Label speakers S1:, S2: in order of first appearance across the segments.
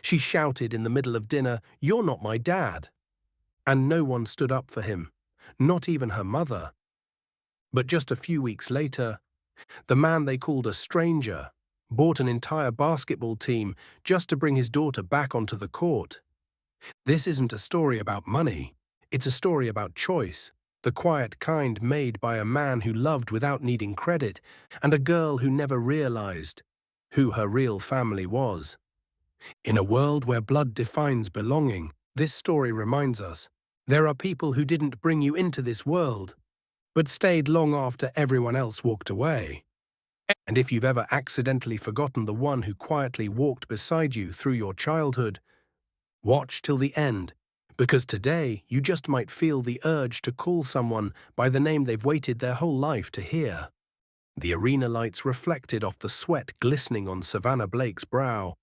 S1: She shouted in the middle of dinner, "You're not my dad." And no one stood up for him, not even her mother. But just a few weeks later, the man they called a stranger bought an entire basketball team just to bring his daughter back onto the court. This isn't a story about money. It's a story about choice, the quiet kind made by a man who loved without needing credit, and a girl who never realized who her real family was. In a world where blood defines belonging, this story reminds us there are people who didn't bring you into this world, but stayed long after everyone else walked away. And if you've ever accidentally forgotten the one who quietly walked beside you through your childhood, watch till the end, because today you just might feel the urge to call someone by the name they've waited their whole life to hear. The arena lights reflected off the sweat glistening on Savannah Blake's brow,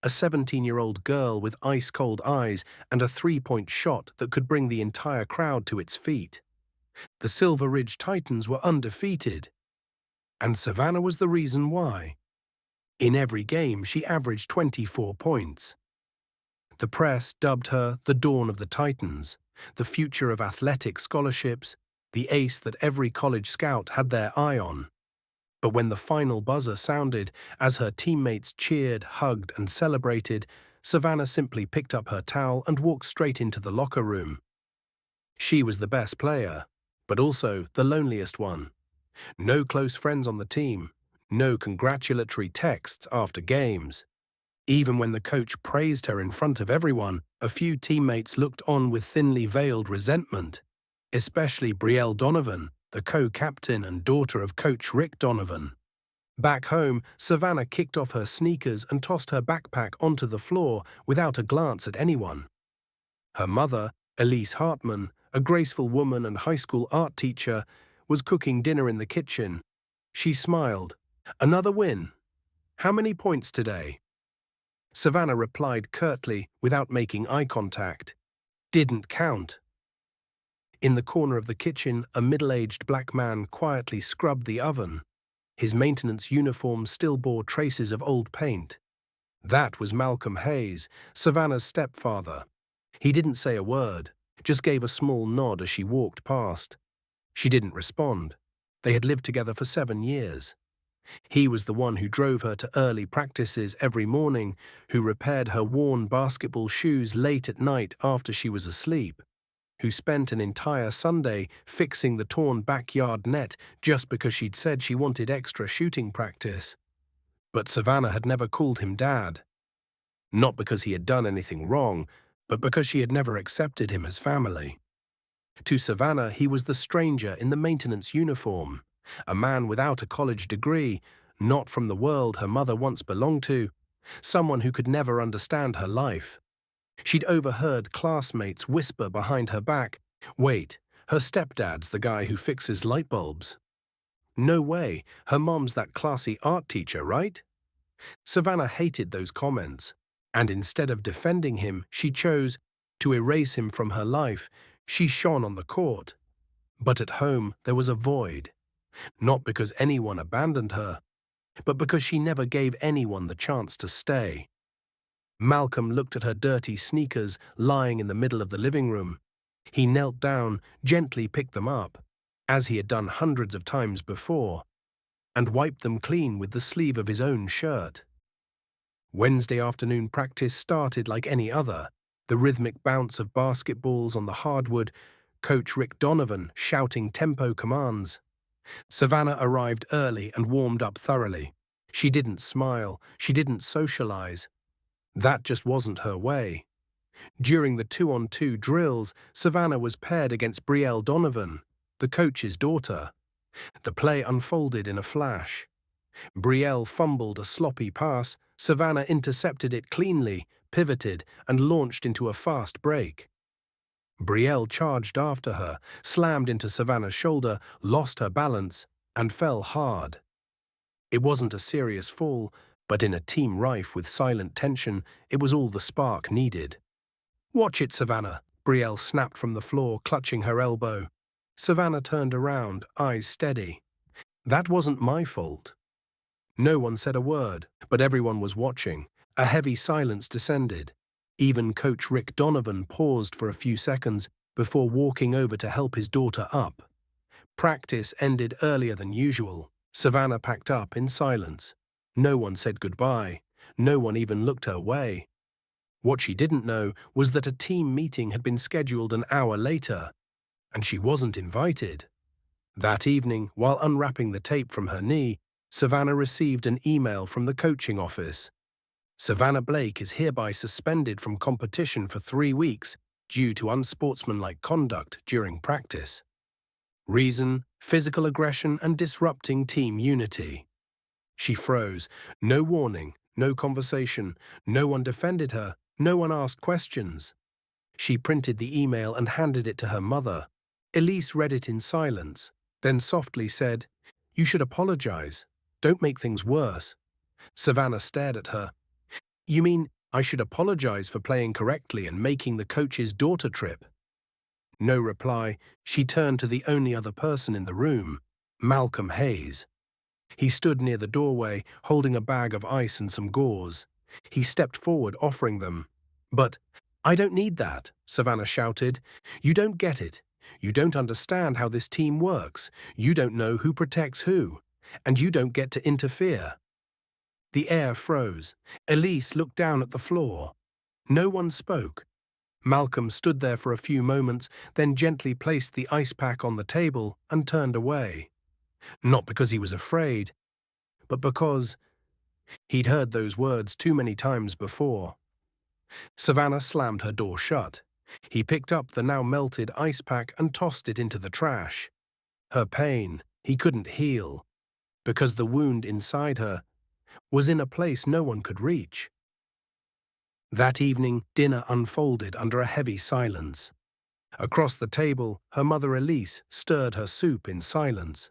S1: a 17-year-old girl with ice-cold eyes and a three-point shot that could bring the entire crowd to its feet. The Silver Ridge Titans were undefeated, and Savannah was the reason why. In every game, she averaged 24 points. The press dubbed her the dawn of the Titans, the future of athletic scholarships, the ace that every college scout had their eye on. But when the final buzzer sounded, as her teammates cheered, hugged, and celebrated, Savannah simply picked up her towel and walked straight into the locker room. She was the best player, but also the loneliest one. No close friends on the team, no congratulatory texts after games. Even when the coach praised her in front of everyone, a few teammates looked on with thinly veiled resentment, especially Brielle Donovan, the co-captain and daughter of Coach Rick Donovan. Back home, Savannah kicked off her sneakers and tossed her backpack onto the floor without a glance at anyone. Her mother, Elise Hartman, a graceful woman and high school art teacher, was cooking dinner in the kitchen. She smiled. "Another win. How many points today?" Savannah replied curtly, without making eye contact. "Didn't count." In the corner of the kitchen, a middle-aged black man quietly scrubbed the oven. His maintenance uniform still bore traces of old paint. That was Malcolm Hayes, Savannah's stepfather. He didn't say a word, just gave a small nod as she walked past. She didn't respond. They had lived together for 7 years. He was the one who drove her to early practices every morning, who repaired her worn basketball shoes late at night after she was asleep, who spent an entire Sunday fixing the torn backyard net just because she'd said she wanted extra shooting practice. But Savannah had never called him Dad. Not because he had done anything wrong, but because she had never accepted him as family. To Savannah, he was the stranger in the maintenance uniform, a man without a college degree, not from the world her mother once belonged to, someone who could never understand her life. She'd overheard classmates whisper behind her back, "Wait, her stepdad's the guy who fixes light bulbs." "No way, her mom's that classy art teacher, right?" Savannah hated those comments, and instead of defending him, she chose to erase him from her life. She shone on the court. But at home, there was a void. Not because anyone abandoned her, but because she never gave anyone the chance to stay. Malcolm looked at her dirty sneakers lying in the middle of the living room. He knelt down, gently picked them up, as he had done hundreds of times before, and wiped them clean with the sleeve of his own shirt. Wednesday afternoon practice started like any other, the rhythmic bounce of basketballs on the hardwood, Coach Rick Donovan shouting tempo commands. Savannah arrived early and warmed up thoroughly. She didn't smile, she didn't socialize. That just wasn't her way. During the 2-on-2 drills, Savannah was paired against Brielle Donovan, the coach's daughter. The play unfolded in a flash. Brielle fumbled a sloppy pass, Savannah intercepted it cleanly, pivoted, and launched into a fast break. Brielle charged after her, slammed into Savannah's shoulder, lost her balance, and fell hard. It wasn't a serious fall, but in a team rife with silent tension, it was all the spark needed. "Watch it, Savannah," Brielle snapped from the floor, clutching her elbow. Savannah turned around, eyes steady. "That wasn't my fault." No one said a word, but everyone was watching, A heavy silence descended. Even Coach Rick Donovan paused for a few seconds before walking over to help his daughter up. Practice ended earlier than usual. Savannah packed up in silence. No one said goodbye. No one even looked her way. What she didn't know was that a team meeting had been scheduled an hour later, and she wasn't invited. That evening, while unwrapping the tape from her knee, Savannah received an email from the coaching office. Savannah Blake is hereby suspended from competition for 3 weeks due to unsportsmanlike conduct during practice. Reason: physical aggression and disrupting team unity. She froze. No warning, no conversation, no one defended her, no one asked questions. She printed the email and handed it to her mother. Elise read it in silence, then softly said, "You should apologize. Don't make things worse." Savannah stared at her. "You mean I should apologize for playing correctly and making the coach's daughter trip?" No reply. She turned to the only other person in the room, Malcolm Hayes. He stood near the doorway, holding a bag of ice and some gauze. He stepped forward, offering them. "But I don't need that," Savannah shouted. "You don't get it. You don't understand how this team works. You don't know who protects who. And you don't get to interfere." The air froze. Elise looked down at the floor. No one spoke. Malcolm stood there for a few moments, then gently placed the ice pack on the table and turned away. Not because he was afraid, but because he'd heard those words too many times before. Savannah slammed her door shut. He picked up the now melted ice pack and tossed it into the trash. Her pain, he couldn't heal, because the wound inside her was in a place no one could reach. That evening, dinner unfolded under a heavy silence. Across the table, her mother Elise stirred her soup in silence.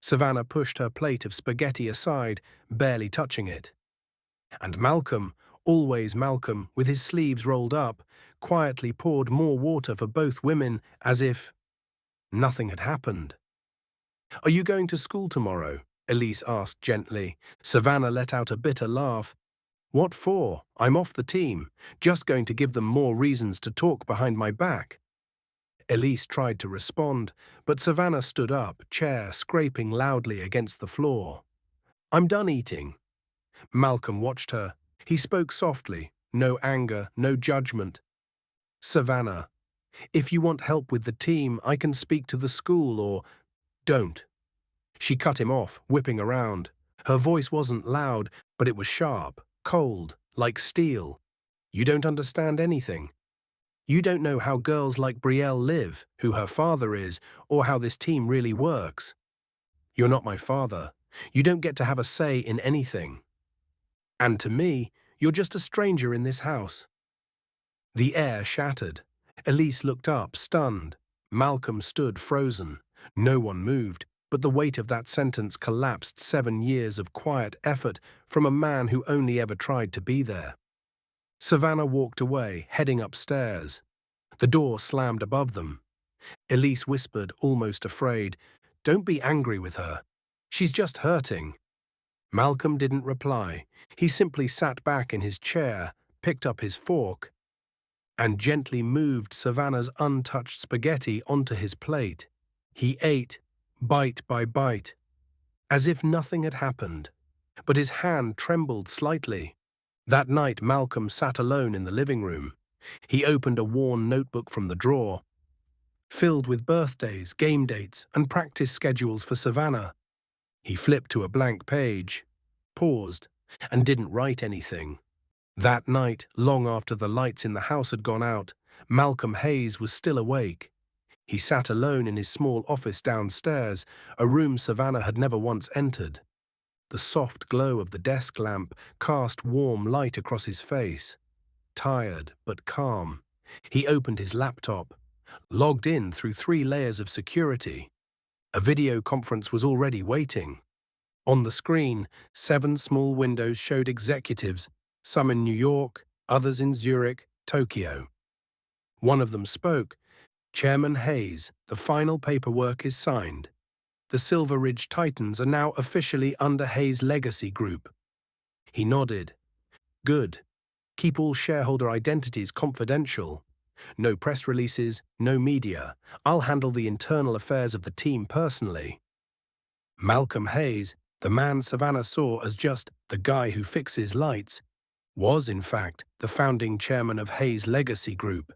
S1: Savannah pushed her plate of spaghetti aside, barely touching it. And Malcolm, always Malcolm, with his sleeves rolled up, quietly poured more water for both women as if nothing had happened. "Are you going to school tomorrow?" Elise asked gently. Savannah let out a bitter laugh. "What for? I'm off the team. Just going to give them more reasons to talk behind my back." Elise tried to respond, but Savannah stood up, chair scraping loudly against the floor. "I'm done eating." Malcolm watched her. He spoke softly, no anger, no judgment. "Savannah, if you want help with the team, I can speak to the school or don't." She cut him off, whipping around. Her voice wasn't loud, but it was sharp, cold, like steel. "You don't understand anything. You don't know how girls like Brielle live, who her father is, or how this team really works. You're not my father. You don't get to have a say in anything. And to me, you're just a stranger in this house." The air shattered. Elise looked up, stunned. Malcolm stood frozen. No one moved, but the weight of that sentence collapsed 7 years of quiet effort from a man who only ever tried to be there. Savannah walked away, heading upstairs. The door slammed above them. Elise whispered, almost afraid, "Don't be angry with her. She's just hurting." Malcolm didn't reply. He simply sat back in his chair, picked up his fork, and gently moved Savannah's untouched spaghetti onto his plate. He ate, bite by bite, as if nothing had happened, but his hand trembled slightly. That night, Malcolm sat alone in the living room. He opened a worn notebook from the drawer, filled with birthdays, game dates, and practice schedules for Savannah. He flipped to a blank page, paused, and didn't write anything. That night, long after the lights in the house had gone out, Malcolm Hayes was still awake. He sat alone in his small office downstairs, a room Savannah had never once entered. The soft glow of the desk lamp cast warm light across his face. Tired but calm, he opened his laptop, logged in through 3 layers of security. A video conference was already waiting. On the screen, 7 small windows showed executives, some in New York, others in Zurich, Tokyo. One of them spoke. "Chairman Hayes, the final paperwork is signed. The Silver Ridge Titans are now officially under Hayes Legacy Group." He nodded. Good. Keep all shareholder identities confidential. No press releases, no media. I'll handle the internal affairs of the team personally. Malcolm Hayes, the man Savannah saw as just the guy who fixes lights, was in fact the founding chairman of Hayes Legacy Group,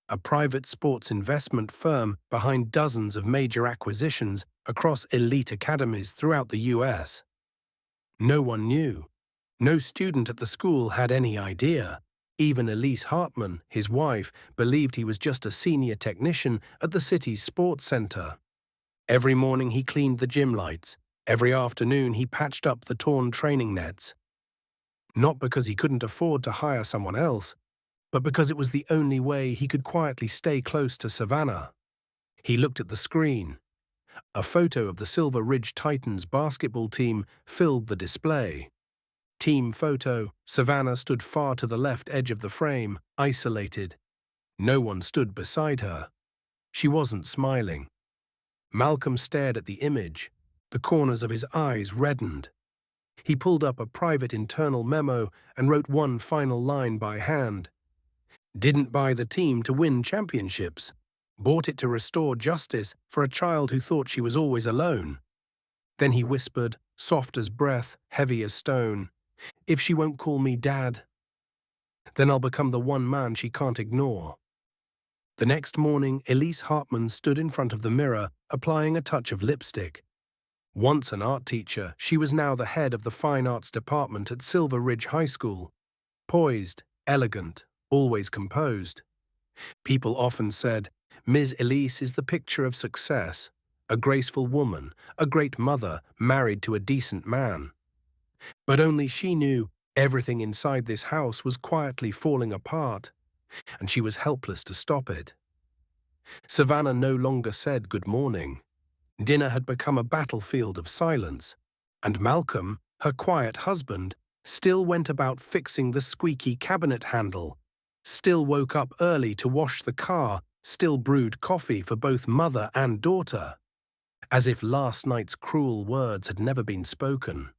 S1: a private sports investment firm behind dozens of major acquisitions across elite academies throughout the US. No one knew. No student at the school had any idea. Even Elise Hartman, his wife, believed he was just a senior technician at the city's sports center. Every morning he cleaned the gym lights. Every afternoon he patched up the torn training nets. Not because he couldn't afford to hire someone else, but because it was the only way he could quietly stay close to Savannah. He looked at the screen. A photo of the Silver Ridge Titans basketball team filled the display. Team photo, Savannah stood far to the left edge of the frame, isolated. No one stood beside her. She wasn't smiling. Malcolm stared at the image. The corners of his eyes reddened. He pulled up a private internal memo and wrote one final line by hand. Didn't buy the team to win championships. Bought it to restore justice for a child who thought she was always alone. Then he whispered, soft as breath, heavy as stone, "If she won't call me Dad, then I'll become the one man she can't ignore." The next morning, Elise Hartman stood in front of the mirror, applying a touch of lipstick. Once an art teacher, she was now the head of the fine arts department at Silver Ridge High School. Poised, elegant, always composed. People often said, Ms. Elise is the picture of success, a graceful woman, a great mother, married to a decent man. But only she knew everything inside this house was quietly falling apart, and she was helpless to stop it. Savannah no longer said good morning. Dinner had become a battlefield of silence, and Malcolm, her quiet husband, still went about fixing the squeaky cabinet handle, still woke up early to wash the car, still brewed coffee for both mother and daughter, as if last night's cruel words had never been spoken.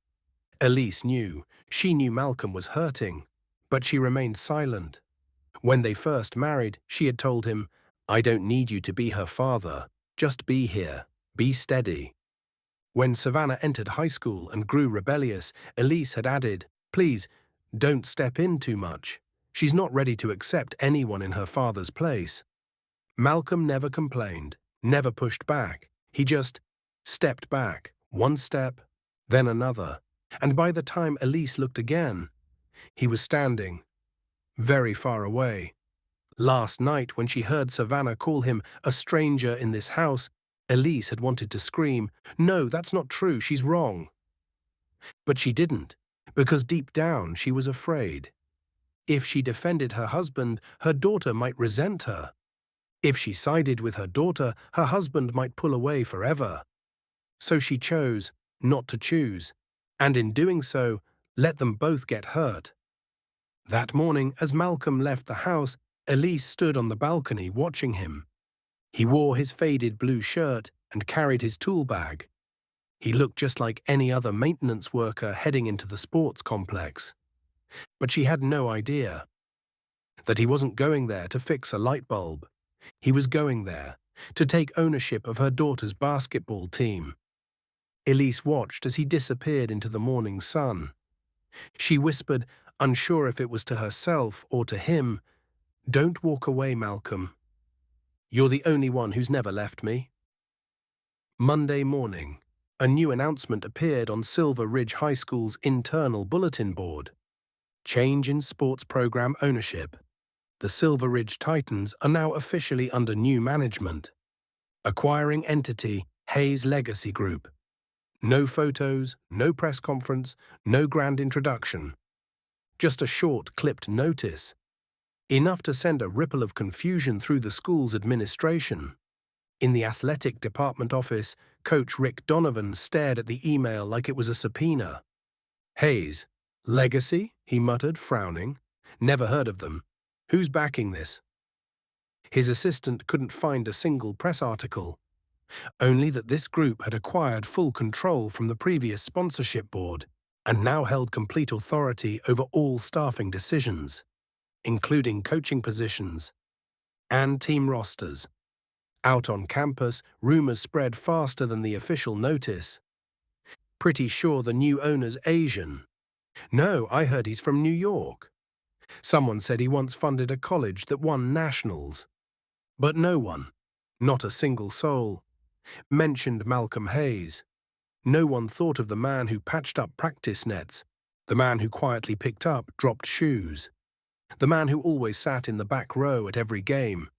S1: Elise knew. She knew Malcolm was hurting, but she remained silent. When they first married, she had told him, "I don't need you to be her father. Just be here. Be steady." When Savannah entered high school and grew rebellious, Elise had added, "Please, don't step in too much. She's not ready to accept anyone in her father's place." Malcolm never complained, never pushed back. He just stepped back, one step, then another. And by the time Elise looked again, he was standing, very far away. Last night, when she heard Savannah call him a stranger in this house, Elise had wanted to scream, "No, that's not true, she's wrong." But she didn't, because deep down she was afraid. If she defended her husband, her daughter might resent her. If she sided with her daughter, her husband might pull away forever. So she chose not to choose, and in doing so, let them both get hurt. That morning, as Malcolm left the house, Elise stood on the balcony watching him. He wore his faded blue shirt and carried his tool bag. He looked just like any other maintenance worker heading into the sports complex. But she had no idea that he wasn't going there to fix a light bulb. He was going there to take ownership of her daughter's basketball team. Elise watched as he disappeared into the morning sun. She whispered, unsure if it was to herself or to him, "Don't walk away, Malcolm. You're the only one who's never left me." Monday morning, a new announcement appeared on Silver Ridge High School's internal bulletin board. Change in sports program ownership. The Silver Ridge Titans are now officially under new management. Acquiring entity, Hayes Legacy Group. No photos, no press conference, no grand introduction. Just a short, clipped notice. Enough to send a ripple of confusion through the school's administration. In the athletic department office, Coach Rick Donovan stared at the email like it was a subpoena. "Hayes, Legacy?" he muttered, frowning. "Never heard of them. Who's backing this?" His assistant couldn't find a single press article. Only that this group had acquired full control from the previous sponsorship board, and now held complete authority over all staffing decisions, including coaching positions and team rosters. Out on campus, rumors spread faster than the official notice. Pretty sure the new owner's Asian. No, I heard he's from New York. Someone said he once funded a college that won nationals. But no one, not a single soul, mentioned Malcolm Hayes. No one thought of the man who patched up practice nets, the man who quietly picked up dropped shoes, the man who always sat in the back row at every game,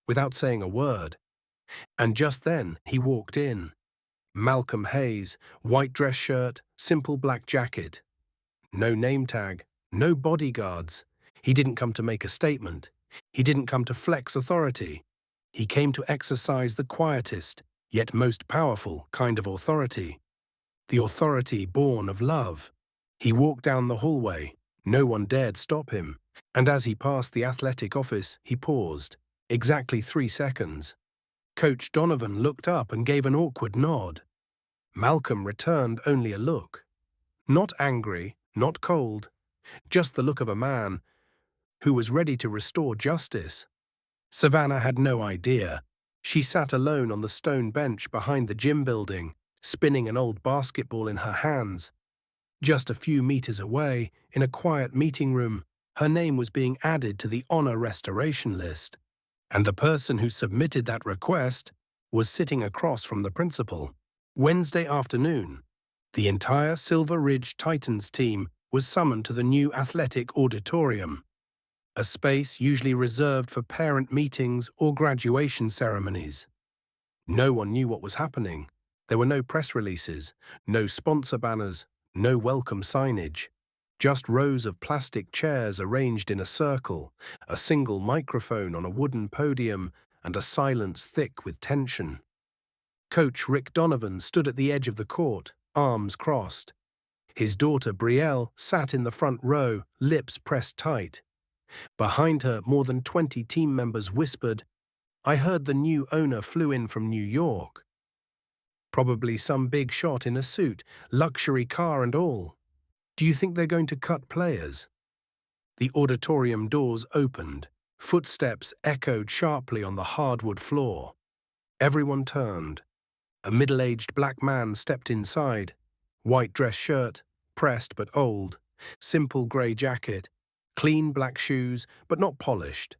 S1: without saying a word. And just then he walked in. Malcolm Hayes, white dress shirt, simple black jacket. No name tag, no bodyguards. He didn't come to make a statement. He didn't come to flex authority. He came to exercise the quietest, yet most powerful kind of authority. The authority born of love. He walked down the hallway. No one dared stop him. And as he passed the athletic office, he paused. Exactly 3 seconds. Coach Donovan looked up and gave an awkward nod. Malcolm returned only a look. Not angry, not cold, just the look of a man who was ready to restore justice. Savannah had no idea. She sat alone on the stone bench behind the gym building, spinning an old basketball in her hands. Just a few meters away, in a quiet meeting room, her name was being added to the honor restoration list. And the person who submitted that request was sitting across from the principal. Wednesday afternoon, the entire Silver Ridge Titans team was summoned to the new athletic auditorium, a space usually reserved for parent meetings or graduation ceremonies. No one knew what was happening. There were no press releases, no sponsor banners, no welcome signage. Just rows of plastic chairs arranged in a circle, a single microphone on a wooden podium, and a silence thick with tension. Coach Rick Donovan stood at the edge of the court, arms crossed. His daughter Brielle sat in the front row, lips pressed tight. Behind her, more than 20 team members whispered, "I heard the new owner flew in from New York." Probably some big shot in a suit, luxury car and all. Do you think they're going to cut players? The auditorium doors opened. Footsteps echoed sharply on the hardwood floor. Everyone turned. A middle-aged black man stepped inside. White dress shirt, pressed but old. Simple grey jacket. Clean black shoes, but not polished.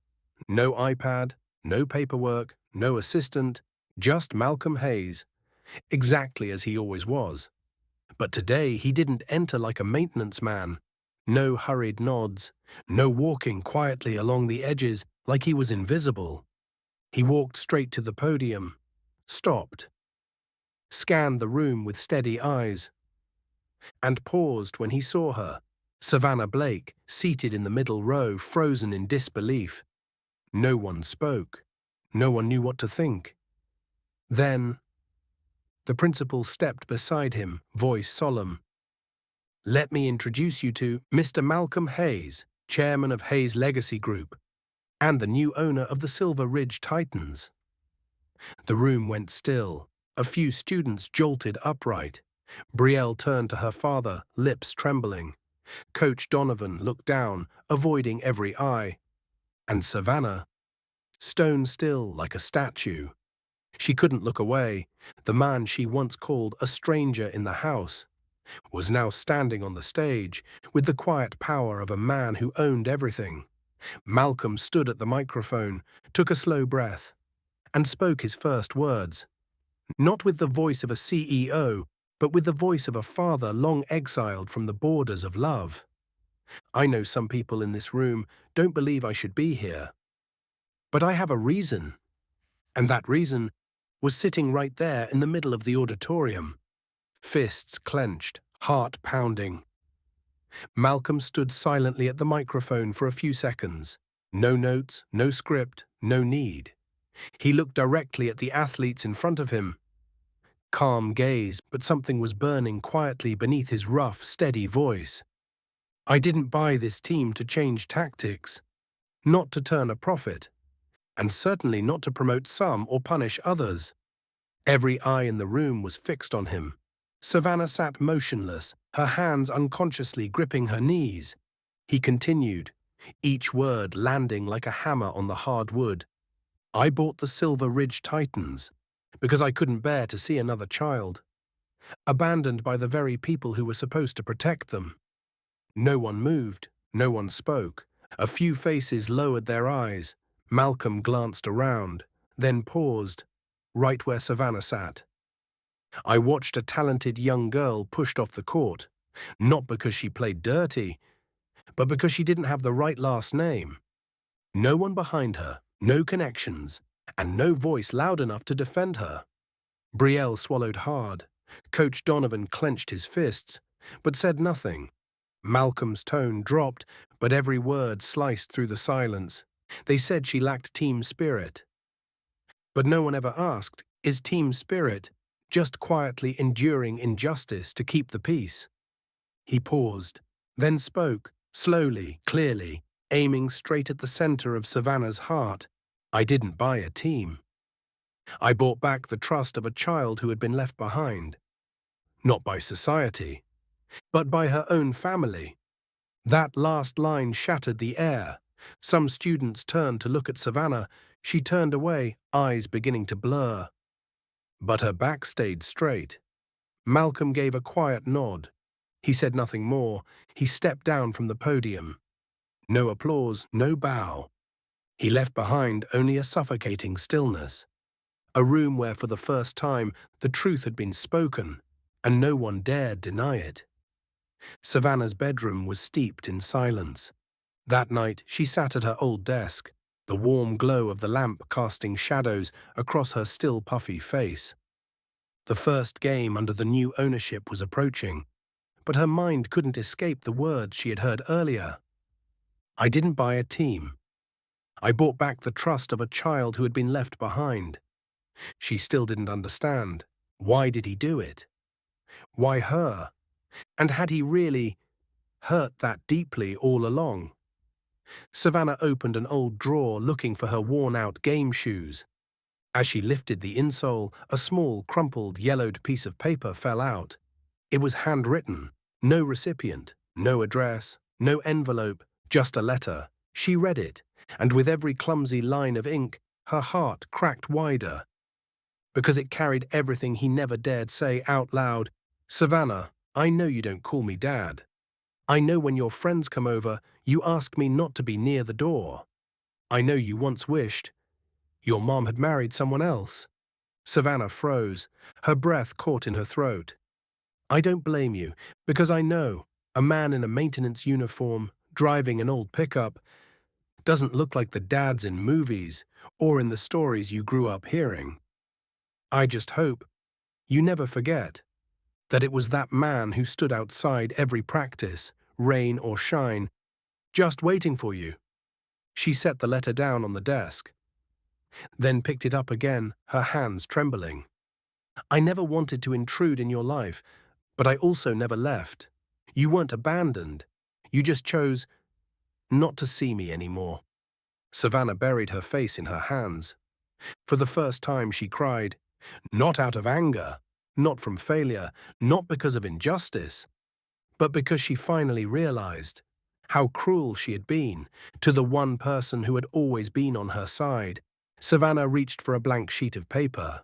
S1: No iPad, no paperwork, no assistant. Just Malcolm Hayes. Exactly as he always was. But today he didn't enter like a maintenance man. No hurried nods, no walking quietly along the edges like he was invisible. He walked straight to the podium, stopped, scanned the room with steady eyes, and paused when he saw her, Savannah Blake, seated in the middle row, frozen in disbelief. No one spoke. No one knew what to think. Then the principal stepped beside him, voice solemn. "Let me introduce you to Mr. Malcolm Hayes, chairman of Hayes Legacy Group, and the new owner of the Silver Ridge Titans." The room went still. A few students jolted upright. Brielle turned to her father, lips trembling. Coach Donovan looked down, avoiding every eye. And Savannah, stone still like a statue. She couldn't look away. The man she once called a stranger in the house was now standing on the stage with the quiet power of a man who owned everything. Malcolm stood at the microphone, took a slow breath, and spoke his first words. Not with the voice of a CEO, but with the voice of a father long exiled from the borders of love. "I know some people in this room don't believe I should be here. But I have a reason." And that reason was sitting right there in the middle of the auditorium. Fists clenched, heart pounding. Malcolm stood silently at the microphone for a few seconds. No notes, no script, no need. He looked directly at the athletes in front of him. Calm gaze, but something was burning quietly beneath his rough, steady voice. "I didn't buy this team to change tactics, not to turn a profit, and certainly not to promote some or punish others." Every eye in the room was fixed on him. Savannah sat motionless, her hands unconsciously gripping her knees. He continued, each word landing like a hammer on the hard wood. I bought the Silver Ridge Titans because I couldn't bear to see another child, abandoned by the very people who were supposed to protect them. No one moved, no one spoke. A few faces lowered their eyes. Malcolm glanced around, then paused, right where Savannah sat. I watched a talented young girl pushed off the court, not because she played dirty, but because she didn't have the right last name. No one behind her, no connections, and no voice loud enough to defend her. Brielle swallowed hard. Coach Donovan clenched his fists, but said nothing. Malcolm's tone dropped, but every word sliced through the silence. They said she lacked team spirit. But no one ever asked, is team spirit just quietly enduring injustice to keep the peace? He paused, then spoke, slowly, clearly, aiming straight at the center of Savannah's heart. I didn't buy a team. I bought back the trust of a child who had been left behind. Not by society, but by her own family. That last line shattered the air. Some students turned to look at Savannah. She turned away, eyes beginning to blur. But her back stayed straight. Malcolm gave a quiet nod. He said nothing more. He stepped down from the podium. No applause, no bow. He left behind only a suffocating stillness. A room where for the first time the truth had been spoken, and no one dared deny it. Savannah's bedroom was steeped in silence. That night she sat at her old desk, the warm glow of the lamp casting shadows across her still puffy face. The first game under the new ownership was approaching, but her mind couldn't escape the words she had heard earlier. I didn't buy a team. I bought back the trust of a child who had been left behind. She still didn't understand. Why did he do it? Why her? And had he really hurt that deeply all along? Savannah opened an old drawer looking for her worn-out game shoes. As she lifted the insole, a small, crumpled, yellowed piece of paper fell out. It was handwritten. No recipient, no address, no envelope, just a letter. She read it, and with every clumsy line of ink, her heart cracked wider. Because it carried everything he never dared say out loud. Savannah, I know you don't call me Dad. I know when your friends come over, you ask me not to be near the door. I know you once wished your mom had married someone else. Savannah froze, her breath caught in her throat. I don't blame you, because I know a man in a maintenance uniform, driving an old pickup, doesn't look like the dads in movies or in the stories you grew up hearing. I just hope you never forget that it was that man who stood outside every practice, rain or shine, just waiting for you. She set the letter down on the desk, then picked it up again, her hands trembling. I never wanted to intrude in your life, but I also never left. You weren't abandoned. You just chose not to see me anymore. Savannah buried her face in her hands. For the first time she cried, not out of anger, not from failure, not because of injustice, but because she finally realized how cruel she had been to the one person who had always been on her side. Savannah reached for a blank sheet of paper.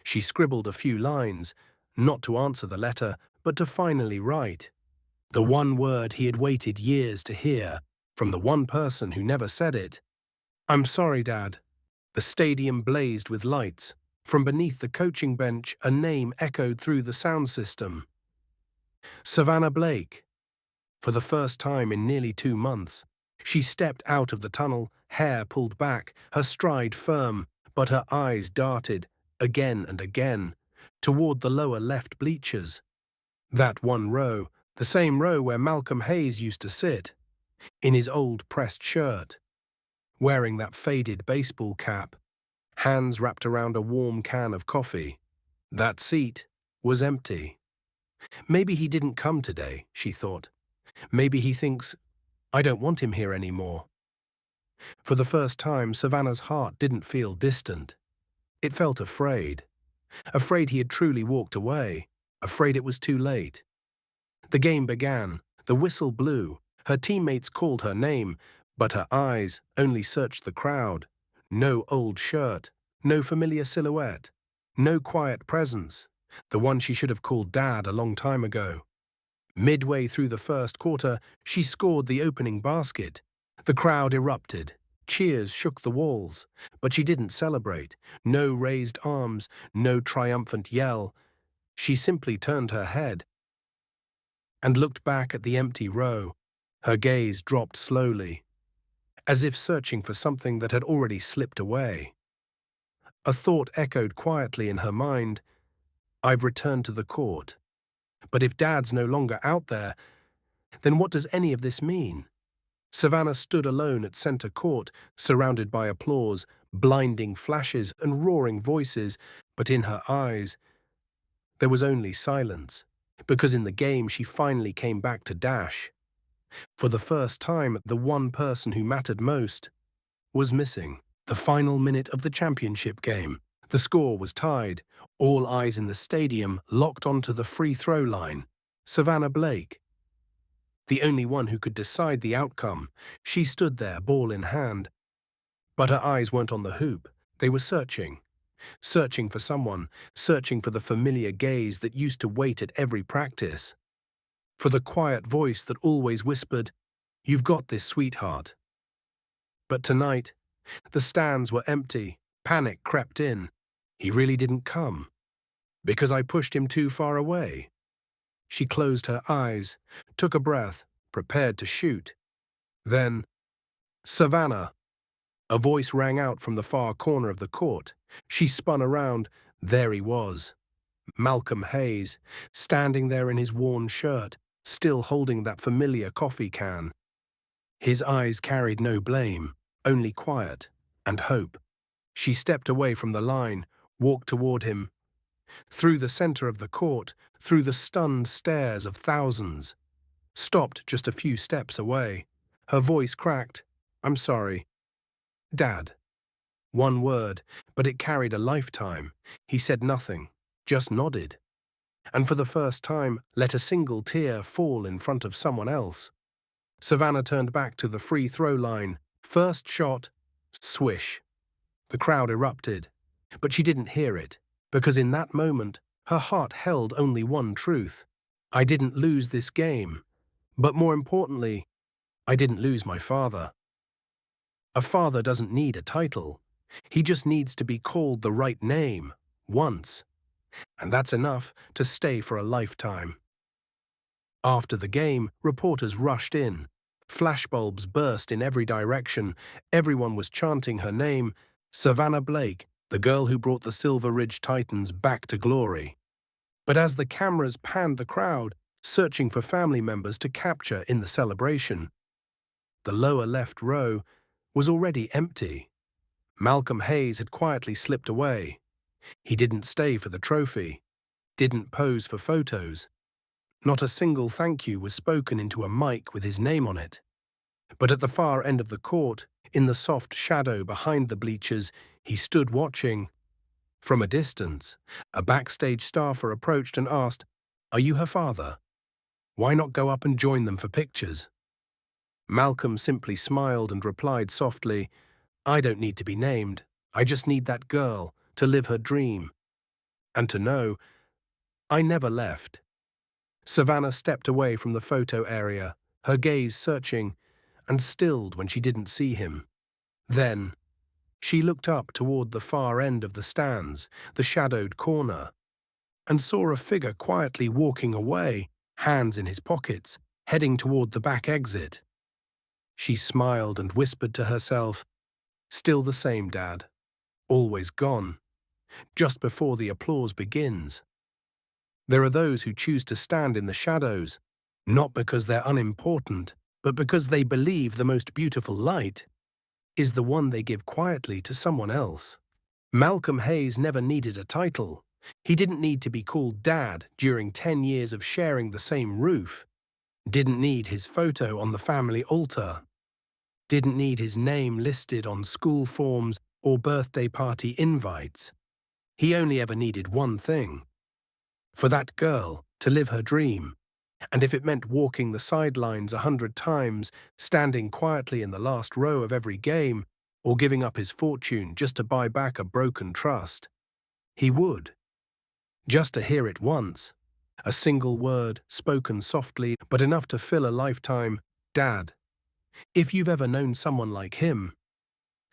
S1: She scribbled a few lines, not to answer the letter, but to finally write. The one word he had waited years to hear from the one person who never said it. I'm sorry, Dad. The stadium blazed with lights. From beneath the coaching bench, a name echoed through the sound system. Savannah Blake. For the first time in nearly 2 months, she stepped out of the tunnel, hair pulled back, her stride firm, but her eyes darted, again and again, toward the lower left bleachers. That one row, the same row where Malcolm Hayes used to sit, in his old pressed shirt, wearing that faded baseball cap, hands wrapped around a warm can of coffee. That seat was empty. Maybe he didn't come today, she thought. Maybe he thinks, I don't want him here anymore. For the first time, Savannah's heart didn't feel distant. It felt afraid. Afraid he had truly walked away. afraid it was too late. The game began. The whistle blew. Her teammates called her name, but her eyes only searched the crowd. No old shirt, no familiar silhouette, no quiet presence, the one she should have called Dad a long time ago. Midway through the first quarter, she scored the opening basket. The crowd erupted. Cheers shook the walls, but she didn't celebrate. No raised arms, no triumphant yell. She simply turned her head and looked back at the empty row. Her gaze dropped slowly, as if searching for something that had already slipped away. A thought echoed quietly in her mind. I've returned to the court. But if Dad's no longer out there, then what does any of this mean? Savannah stood alone at center court, surrounded by applause, blinding flashes and roaring voices, but in her eyes there was only silence, because in the game she finally came back to Dash. For the first time, the one person who mattered most was missing. The final minute of the championship game. The score was tied, all eyes in the stadium locked onto the free throw line. Savannah Blake, the only one who could decide the outcome. She stood there, ball in hand. But her eyes weren't on the hoop. They were searching for someone, searching for the familiar gaze that used to wait at every practice, for the quiet voice that always whispered, "You've got this, sweetheart." But tonight, the stands were empty. Panic crept in. He really didn't come. Because I pushed him too far away. She closed her eyes, took a breath, prepared to shoot. Then, "Savannah!" A voice rang out from the far corner of the court. She spun around. There he was, Malcolm Hayes, standing there in his worn shirt, still holding that familiar coffee can. His eyes carried no blame, only quiet and hope. She stepped away from the line, walked toward him, through the center of the court, through the stunned stares of thousands. Stopped just a few steps away. Her voice cracked. "I'm sorry. Dad." One word, but it carried a lifetime. He said nothing, just nodded. And for the first time, let a single tear fall in front of someone else. Savannah turned back to the free throw line. First shot, swish. The crowd erupted, but she didn't hear it, because in that moment, her heart held only one truth. I didn't lose this game, but more importantly, I didn't lose my father. A father doesn't need a title. He just needs to be called the right name, once. And that's enough to stay for a lifetime. After the game, reporters rushed in. Flashbulbs burst in every direction. Everyone was chanting her name, Savannah Blake, the girl who brought the Silver Ridge Titans back to glory. But as the cameras panned the crowd, searching for family members to capture in the celebration, the lower left row was already empty. Malcolm Hayes had quietly slipped away. He didn't stay for the trophy, didn't pose for photos. Not a single thank you was spoken into a mic with his name on it. But at the far end of the court, in the soft shadow behind the bleachers, he stood watching. From a distance, a backstage staffer approached and asked, "Are you her father? Why not go up and join them for pictures?" Malcolm simply smiled and replied softly, "I don't need to be named. I just need that girl to live her dream. And to know, I never left." Savannah stepped away from the photo area, her gaze searching, and stilled when she didn't see him. Then, she looked up toward the far end of the stands, the shadowed corner, and saw a figure quietly walking away, hands in his pockets, heading toward the back exit. She smiled and whispered to herself, "Still the same, Dad. Always gone. Just before the applause begins." There are those who choose to stand in the shadows, not because they're unimportant, but because they believe the most beautiful light is the one they give quietly to someone else. Malcolm Hayes never needed a title. He didn't need to be called Dad during 10 years of sharing the same roof. Didn't need his photo on the family altar. Didn't need his name listed on school forms or birthday party invites. He only ever needed one thing: for that girl to live her dream. And if it meant walking the sidelines 100 times, standing quietly in the last row of every game, or giving up his fortune just to buy back a broken trust, he would. Just to hear it once, a single word spoken softly, but enough to fill a lifetime. Dad. If you've ever known someone like him,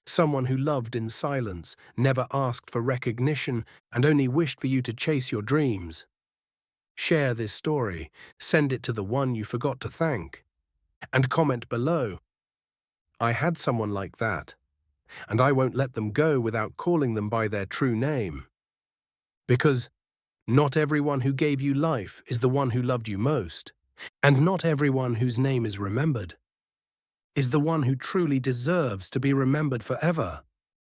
S1: someone who loved in silence, never asked for recognition, and only wished for you to chase your dreams, share this story, send it to the one you forgot to thank, and comment below, I had someone like that, and I won't let them go without calling them by their true name. Because not everyone who gave you life is the one who loved you most, and not everyone whose name is remembered is the one who truly deserves to be remembered forever.